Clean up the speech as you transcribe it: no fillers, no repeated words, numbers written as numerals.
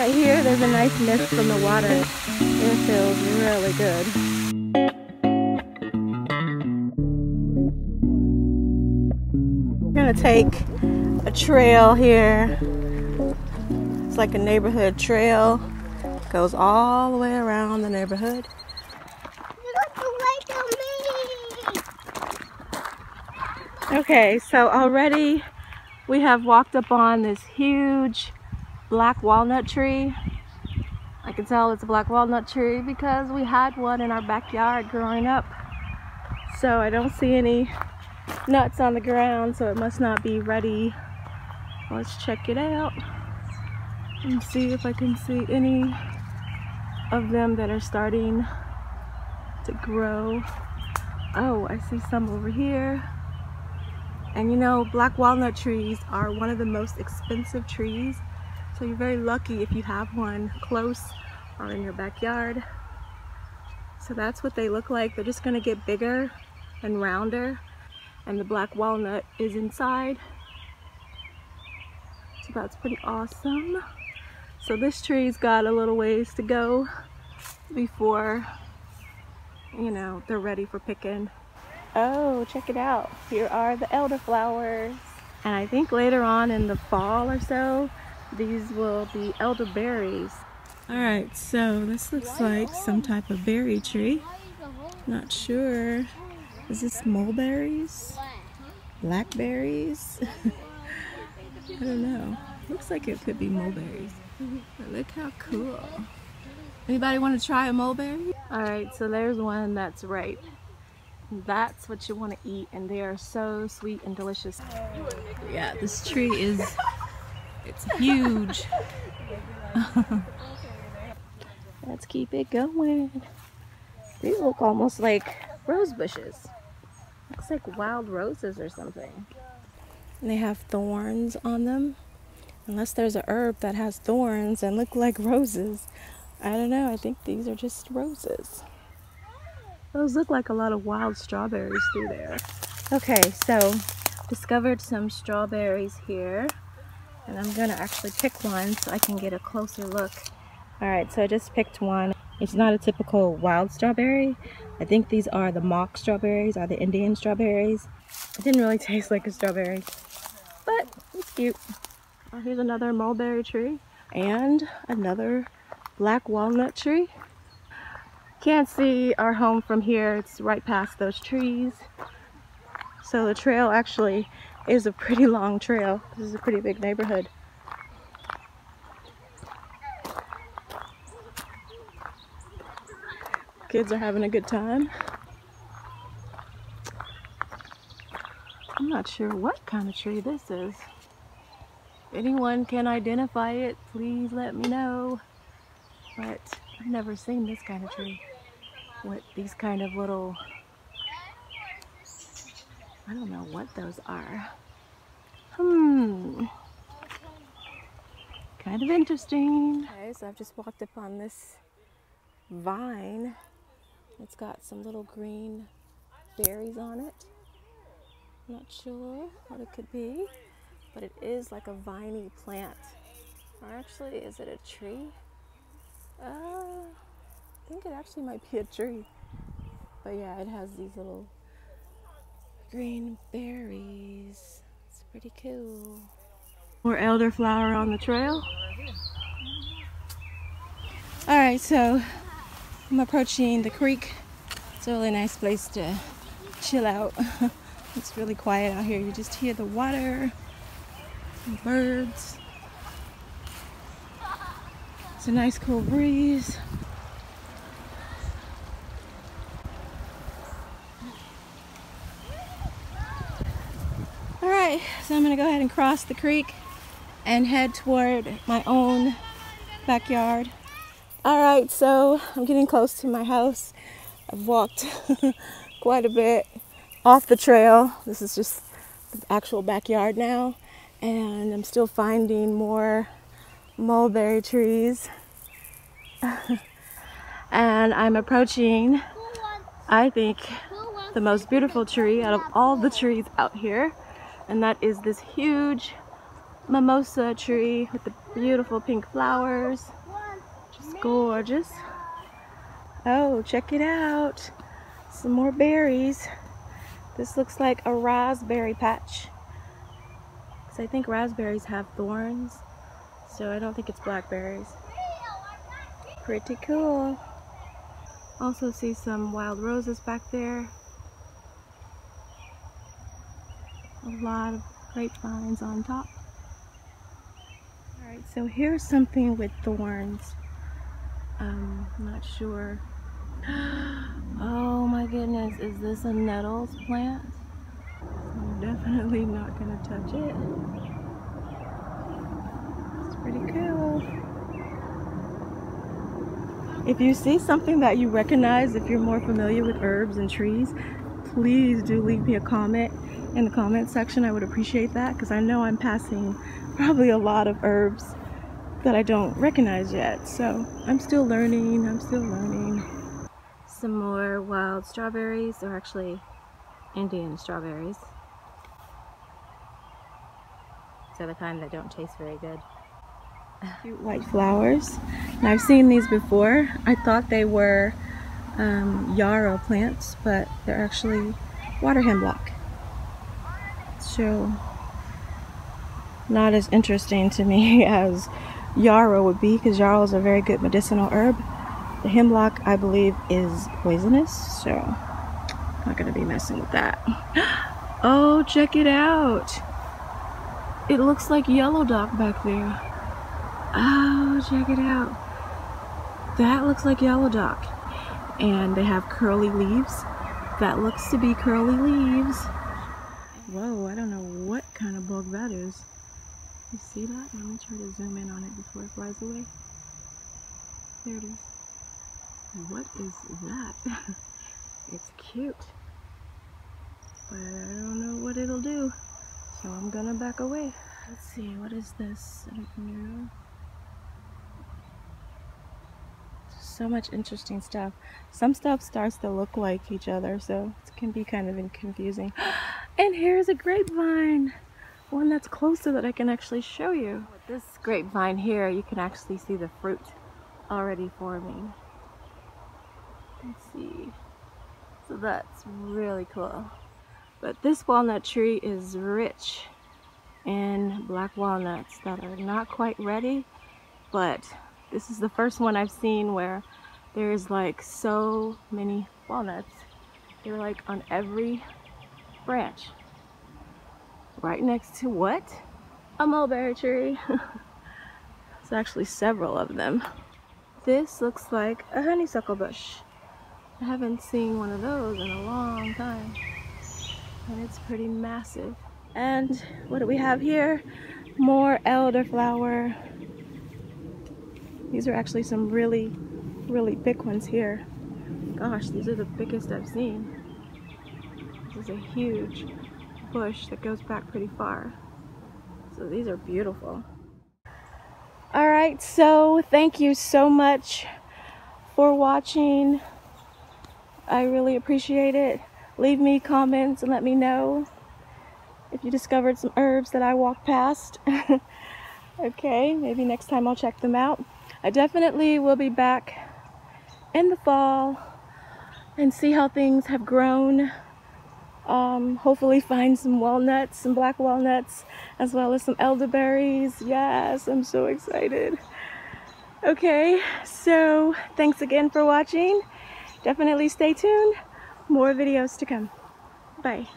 Right here, there's a nice mist from the water. It feels really good. We're gonna take a trail here. It's like a neighborhood trail. Goes all the way around the neighborhood. Okay, so already we have walked up on this huge black walnut tree. I can tell it's a black walnut tree because we had one in our backyard growing up. So I don't see any nuts on the ground, so it must not be ready. Let's check it out and see if I can see any of them that are starting to grow. Oh, I see some over here. And you know, black walnut trees are one of the most expensive trees. So you're very lucky if you have one close or in your backyard. So that's what they look like. They're just gonna get bigger and rounder. And the black walnut is inside. So that's pretty awesome. So this tree's got a little ways to go before, you know, they're ready for picking. Oh, check it out. Here are the elderflowers. And I think later on in the fall or so, these will be elderberries. All right, so this looks like some type of berry tree. Not sure. Is this mulberries? Blackberries? I don't know. Looks like it could be mulberries. But look how cool. Anybody want to try a mulberry? All right, so there's one that's ripe. That's what you want to eat, and they are so sweet and delicious. Yeah, this tree is, it's huge. Let's keep it going. These look almost like rose bushes. Looks like wild roses or something. And they have thorns on them. Unless there's a herb that has thorns and look like roses. I don't know, I think these are just roses. Those look like a lot of wild strawberries through there. Okay, so discovered some strawberries here. And I'm gonna actually pick one so I can get a closer look. All right, so I just picked one. It's not a typical wild strawberry. I think these are the mock strawberries, or the Indian strawberries. It didn't really taste like a strawberry, but it's cute. Oh, here's another mulberry tree and another black walnut tree. Can't see our home from here. It's right past those trees. So the trail actually is a pretty long trail. This is a pretty big neighborhood. Kids are having a good time. I'm not sure what kind of tree this is. If anyone can identify it, please let me know. But I've never seen this kind of tree with these kind of little, I don't know what those are. Kind of interesting. Okay, so I've just walked up on this vine. It's got some little green berries on it. Not sure what it could be, but it is like a viney plant. Or actually, is it a tree? I think it actually might be a tree. But yeah, it has these little green berries. It's pretty cool. More elderflower on the trail. Alright, so I'm approaching the creek. It's a really nice place to chill out. It's really quiet out here. You just hear the water and birds. It's a nice cool breeze. Alright, so I'm gonna go ahead and cross the creek and head toward my own backyard. Alright, so I'm getting close to my house. I've walked quite a bit off the trail. This is just the actual backyard now, and I'm still finding more mulberry trees. And I'm approaching, I think, the most beautiful tree out of all the trees out here, and that is this huge mimosa tree with the beautiful pink flowers. Just gorgeous. Oh, check it out. Some more berries. This looks like a raspberry patch. Because I think raspberries have thorns. So I don't think it's blackberries. Pretty cool. Also see some wild roses back there. A lot of grapevines on top. Alright, so here's something with thorns. I'm not sure. Oh my goodness, is this a nettles plant? I'm definitely not gonna touch it. It's pretty cool. If you see something that you recognize, if you're more familiar with herbs and trees, please do leave me a comment in the comment section. I would appreciate that, because I know I'm passing probably a lot of herbs that I don't recognize yet. So I'm still learning, Some more wild strawberries, or actually Indian strawberries. These are the kind that don't taste very good. Cute white flowers. And I've seen these before. I thought they were yarrow plants, but they're actually water hemlock. So not as interesting to me as yarrow would be, because yarrow is a very good medicinal herb. The hemlock, I believe, is poisonous, so I'm not going to be messing with that. Oh, check it out. It looks like yellow dock back there. Oh, check it out. That looks like yellow dock. And they have curly leaves. That looks to be curly leaves. Whoa, I don't know what kind of bug that is. You see that? Let me try to zoom in on it before it flies away. There it is. What is that? It's cute. But I don't know what it'll do. So I'm gonna back away. Let's see, what is this? I don't know. So much interesting stuff. Some stuff starts to look like each other, so it can be kind of confusing. And here's a grapevine. One that's closer that I can actually show you. With this grapevine here, you can actually see the fruit already forming. Let's see. So that's really cool. But this walnut tree is rich in black walnuts that are not quite ready, but this is the first one I've seen where there's like so many walnuts. They're like on every branch. Right next to what? A mulberry tree. There's actually several of them. This looks like a honeysuckle bush. I haven't seen one of those in a long time. And it's pretty massive. And what do we have here? More elderflower. These are actually some really, really big ones here. Gosh, these are the biggest I've seen. This is a huge bush that goes back pretty far. So these are beautiful. All right, so thank you so much for watching. I really appreciate it. Leave me comments and let me know if you discovered some herbs that I walked past. Okay, maybe next time I'll check them out. I definitely will be back in the fall and see how things have grown. Hopefully find some walnuts, some black walnuts, as well as some elderberries. Yes, I'm so excited. Okay, so thanks again for watching. Definitely stay tuned. More videos to come. Bye.